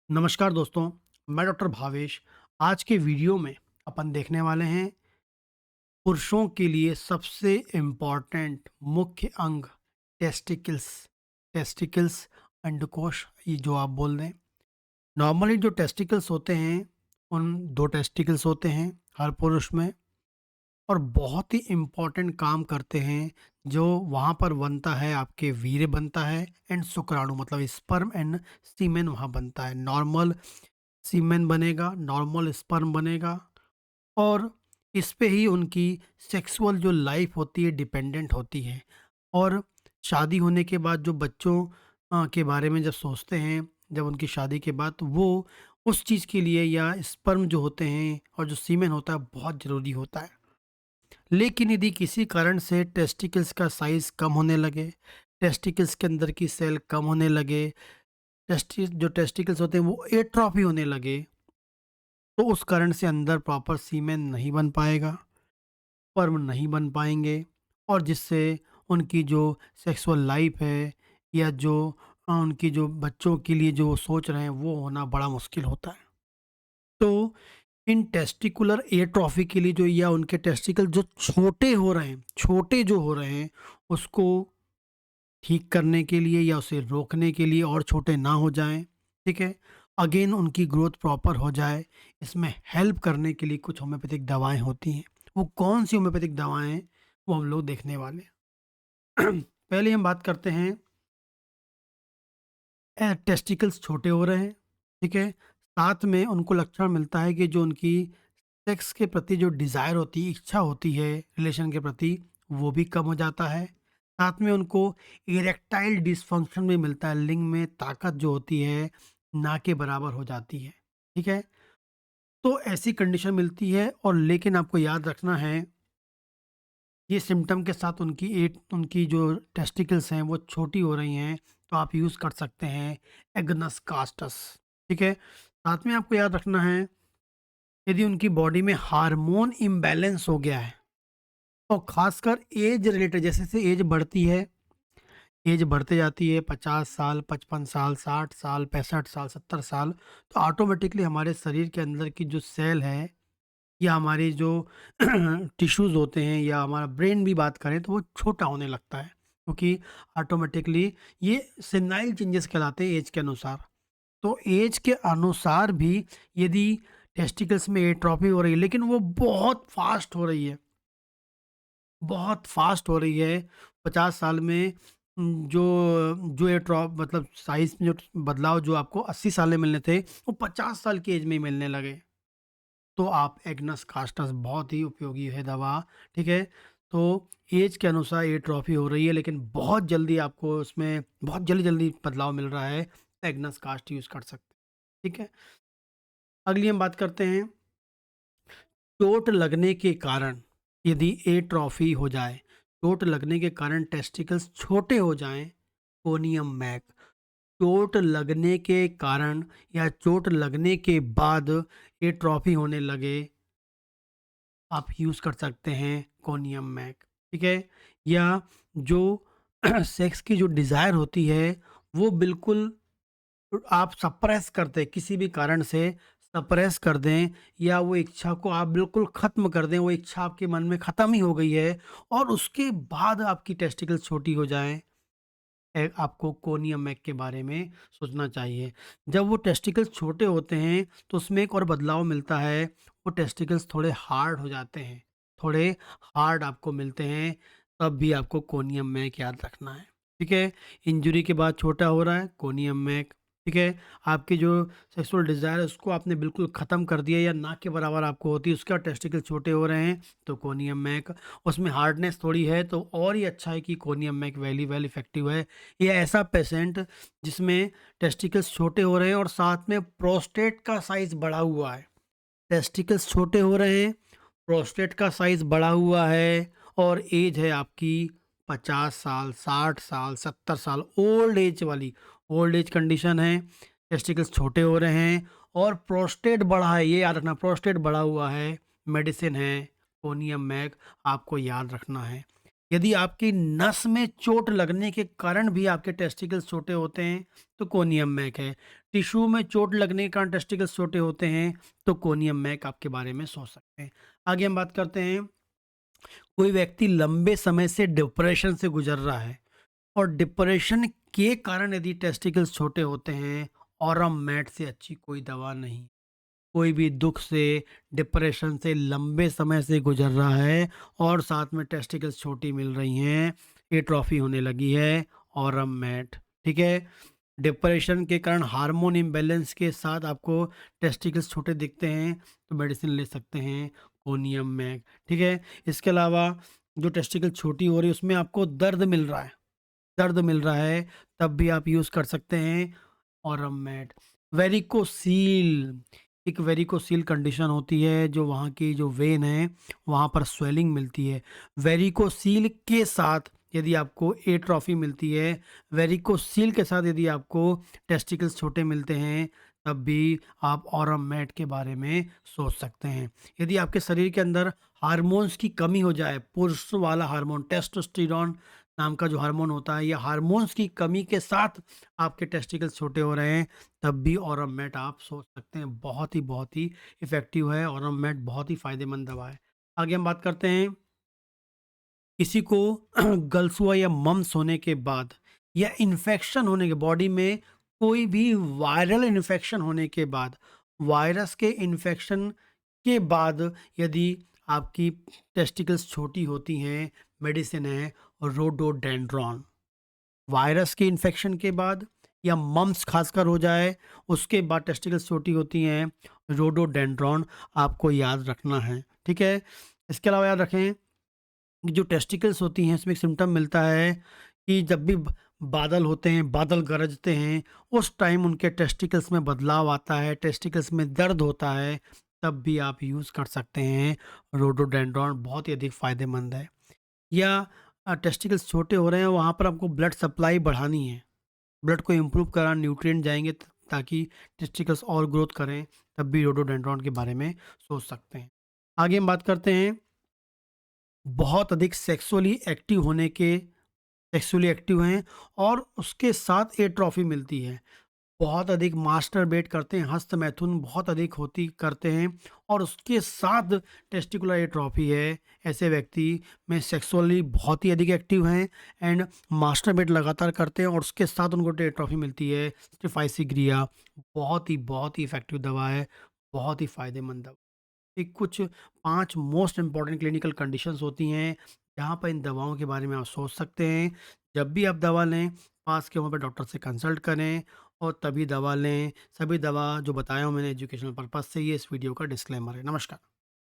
नमस्कार दोस्तों, मैं डॉक्टर भावेश। आज के वीडियो में अपन देखने वाले हैं पुरुषों के लिए सबसे इम्पॉर्टेंट मुख्य अंग टेस्टिकल्स। टेस्टिकल्स, अंडकोश, ये जो आप बोल दें। नॉर्मली जो टेस्टिकल्स होते हैं, उन दो टेस्टिकल्स होते हैं हर पुरुष में, और बहुत ही इम्पोर्टेंट काम करते हैं। जो वहाँ पर बनता है, आपके वीर्य बनता है एंड शुक्राणु मतलब स्पर्म एंड सीमेन वहाँ बनता है। नॉर्मल सीमेन बनेगा, नॉर्मल स्पर्म बनेगा, और इस पे ही उनकी सेक्सुअल जो लाइफ होती है डिपेंडेंट होती है। और शादी होने के बाद जो बच्चों के बारे में जब सोचते हैं, जब उनकी शादी के बाद, तो वो उस चीज़ के लिए या स्पर्म जो होते हैं और जो सीमेन होता है बहुत ज़रूरी होता है। लेकिन यदि किसी कारण से टेस्टिकल्स का साइज़ कम होने लगे, टेस्टिकल्स के अंदर की सेल कम होने लगे, जो टेस्टिकल्स होते हैं वो एट्रोफी होने लगे, तो उस कारण से अंदर प्रॉपर सीमेन नहीं बन पाएगा, स्पर्म नहीं बन पाएँगे, और जिससे उनकी जो सेक्सुअल लाइफ़ है, या जो उनकी जो बच्चों के लिए जो सोच रहे हैं वो होना बड़ा मुश्किल होता है। तो इन टेस्टिकुलर एट्रोफी के लिए जो, या उनके टेस्टिकल जो छोटे जो हो रहे हैं, उसको ठीक करने के लिए या उसे रोकने के लिए और छोटे ना हो जाएँ, ठीक है? अगेन उनकी ग्रोथ प्रॉपर हो जाए, इसमें हेल्प करने के लिए कुछ होम्योपैथिक दवाएँ होती हैं। वो कौन-सी होम्योपैथिक दवाएँ हैं, वो हम लोग देखने वाले हैं। पहले हम बात करते हैं, टेस्टिकल्स छोटे हो रहे हैं, ठीक है? साथ में उनको लक्षण मिलता है कि जो उनकी सेक्स के प्रति जो डिज़ायर होती है, इच्छा होती है रिलेशन के प्रति, वो भी कम हो जाता है। साथ में उनको इरेक्टाइल डिसफंक्शन भी मिलता है, लिंग में ताकत जो होती है, ना के बराबर हो जाती है, ठीक है? तो ऐसी कंडीशन मिलती है, और लेकिन आपको याद रखना है, ये सिम्पटम के साथ उनकी जो टेस्टिकल्स हैं वो छोटी हो रही हैं, तो आप यूज़ कर सकते हैं एग्नस कास्टस, ठीक है? साथ में आपको याद रखना है, यदि उनकी बॉडी में हार्मोन इम्बैलेंस हो गया है, और ख़ासकर एज रिलेटेड, जैसे-जैसे एज बढ़ते जाती है, 50 साल, 55 साल, 60 साल, 65 साल, 70 साल, तो ऑटोमैटिकली हमारे शरीर के अंदर की जो सेल है, या हमारे जो टिश्यूज़ होते हैं, या हमारा ब्रेन भी बात करें, तो वो छोटा होने लगता है, क्योंकि ऑटोमैटिकली ये सेनाइल चेंजेस कहलाते हैं एज के अनुसार। तो एज के अनुसार भी यदि टेस्टिकल्स में एट्रोफी हो रही है, लेकिन वो बहुत फ़ास्ट हो रही है, बहुत फ़ास्ट हो रही है, 50 साल में जो जो मतलब साइज़ में जो बदलाव जो आपको 80 साल में मिलने थे, वो 50 साल की एज में ही मिलने लगे। तो आप एग्नस कास्टस बहुत ही उपयोगी है दवा, ठीक है? तो ऐज के अनुसार एट्रोफी हो रही है, लेकिन बहुत जल्दी आपको उसमें बहुत जल्दी-जल्दी बदलाव मिल रहा है, तो एग्नस कास्ट यूज़ कर सकते हैं, ठीक है? अगली हम बात करते हैं, चोट लगने के कारण यदि एट्रोफी हो जाए, चोट लगने के कारण टेस्टिकल्स छोटे हो जाएँ, कोनियम मैक। चोट लगने के कारण या चोट लगने के बाद एट्रोफी होने लगे, आप यूज़ कर सकते हैं कोनियम मैक, ठीक है? या जो सेक्स की जो डिज़ायर होती है, वो बिल्कुल आप सप्रेस करते किसी भी कारण से सप्रेस कर दें, या वो इच्छा को आप बिल्कुल ख़त्म कर दें, वो इच्छा आपके मन में ख़त्म ही हो गई है, और उसके बाद आपकी टेस्टिकल्स छोटी हो जाएँ, आपको कोनियम मैक के बारे में सोचना चाहिए। जब वो टेस्टिकल्स छोटे होते हैं, तो उसमें एक और बदलाव मिलता है, वो टेस्टिकल्स थोड़े हार्ड हो जाते हैं, थोड़े हार्ड आपको मिलते हैं, तब भी आपको कोनियम मैक याद रखना है, ठीक है? इंजरी के बाद छोटा हो रहा है, कोनियम मैक, ठीक है? आपकी जो सेक्सुअल डिज़ायर है उसको आपने बिल्कुल ख़त्म कर दिया, या ना के बराबर आपको होती है, उसके बाद टेस्टिकल छोटे हो रहे हैं, तो कोनियम मैक। उसमें हार्डनेस थोड़ी है, तो और ही अच्छा है कि कोनियम मैक वेल इफ़ेक्टिव है। ये ऐसा पेशेंट जिसमें टेस्टिकल्स छोटे हो रहे हैं और साथ में प्रोस्टेट का साइज़ बढ़ा हुआ है। टेस्टिकल्स छोटे हो रहे हैं, प्रोस्टेट का साइज़ बढ़ा हुआ है, और एज है आपकी 50 साल, 60 साल, 70 साल, ओल्ड एज कंडीशन है। टेस्टिकल्स छोटे हो रहे हैं, और प्रोस्टेट बढ़ा है, ये याद रखना, प्रोस्टेट बढ़ा हुआ है, मेडिसिन है, कोनियम मैक आपको याद रखना है। यदि आपकी नस में चोट लगने के कारण भी आपके टेस्टिकल्स छोटे होते हैं, तो कोनियम मैक है। टिश्यू में चोट लगने के कारण टेस्टिकल्स छोटे होते हैं, तो कोनियम मैक आपके बारे में सोच सकते हैं। आगे हम बात करते हैं, कोई व्यक्ति लंबे समय से डिप्रेशन से गुजर रहा है और डिप्रेशन के कारण यदि टेस्टिकल्स छोटे होते हैं, ऑरम मैट से अच्छी कोई दवा नहीं। कोई भी दुख से, डिप्रेशन से लंबे समय से गुजर रहा है और साथ में टेस्टिकल्स छोटी मिल रही हैं, एट्रोफी होने लगी है, ऑरम मैट, ठीक है। डिप्रेशन के कारण हार्मोन इम्बैलेंस के साथ आपको टेस्टिकल्स छोटे दिखते हैं, तो मेडिसिन ले सकते हैं, कोनियम मैक, ठीक है। इसके अलावा जो टेस्टिकल छोटी हो रही है उसमें आपको दर्द मिल रहा है, तब भी आप यूज़ कर सकते हैं ऑरम मैट। वेरिकोसील, एक वेरिकोसील कंडीशन होती है, जो वहाँ की जो वेन है वहाँ पर स्वेलिंग मिलती है। वेरिकोसील के साथ यदि आपको एट्रोफी मिलती है, वेरिकोसील के साथ यदि आपको टेस्टिकल्स छोटे मिलते हैं, तब भी आप ऑरम मैट के बारे में सोच सकते हैं। यदि आपके शरीर के अंदर हार्मोन्स की कमी हो जाए, पुरुष वाला हार्मोन टेस्टोस्टेरोन नाम का जो हार्मोन होता है, या हार्मोन्स की कमी के साथ आपके टेस्टिकल्स छोटे हो रहे हैं, तब भी ऑरम मैट आप सोच सकते हैं। बहुत ही इफ़ेक्टिव है ऑरम मैट, बहुत ही फ़ायदेमंद दवा है। आगे हम बात करते हैं, किसी को गलसुआ या मम्स होने के बाद, या इन्फेक्शन होने के, बॉडी में कोई भी वायरल इन्फेक्शन होने के बाद, वायरस के इन्फेक्शन के बाद यदि आपकी टेस्टिकल्स छोटी होती हैं, मेडिसिन है रोडोडेंड्रॉन। वायरस के इन्फेक्शन के बाद या मम्स खासकर हो जाए, उसके बाद टेस्टिकल्स छोटी होती हैं, रोडोडेंड्रॉन आपको याद रखना है, ठीक है। इसके अलावा याद रखें कि जो टेस्टिकल्स होती हैं इसमें एक सिम्टम मिलता है कि जब भी बादल होते हैं, बादल गरजते हैं, उस टाइम उनके टेस्टिकल्स में बदलाव आता है, टेस्टिकल्स में दर्द होता है, तब भी आप यूज़ कर सकते हैं रोडोडेंड्रॉन, बहुत ही अधिक फ़ायदेमंद है। या टेस्टिकल्स छोटे हो रहे हैं, वहाँ पर आपको ब्लड सप्लाई बढ़ानी है, ब्लड को इम्प्रूव कराना, न्यूट्रिएंट जाएंगे ताकि टेस्टिकल्स और ग्रोथ करें, तब भी रोडोडेंड्रॉन के बारे में सोच सकते हैं। आगे हम बात करते हैं, बहुत अधिक सेक्सुअली एक्टिव हैं और उसके साथ एट्रोफी मिलती है, बहुत अधिक मास्टरबेट करते हैं, हस्त मैथुन बहुत अधिक होती करते हैं और उसके साथ टेस्टिकुलर एट्रोफी है, ऐसे व्यक्ति में सेक्सुअली बहुत ही अधिक एक्टिव हैं एंड मास्टरबेट लगातार करते हैं और उसके साथ उनको एट्रोफी मिलती है, स्टिफाइसिग्रिया, बहुत ही इफेक्टिव दवा है, बहुत ही फायदेमंद दवा। ये कुछ 5 मोस्ट इम्पॉर्टेंट क्लिनिकल कंडीशंस होती हैं, जहाँ पर इन दवाओं के बारे में आप सोच सकते हैं। जब भी आप दवा लें, पास के वहाँ पे डॉक्टर से कंसल्ट करें और तभी दवा लें। सभी दवा जो बताया हूँ मैंने एजुकेशनल पर्पज़ से, ये इस वीडियो का डिस्क्लेमर है। नमस्कार।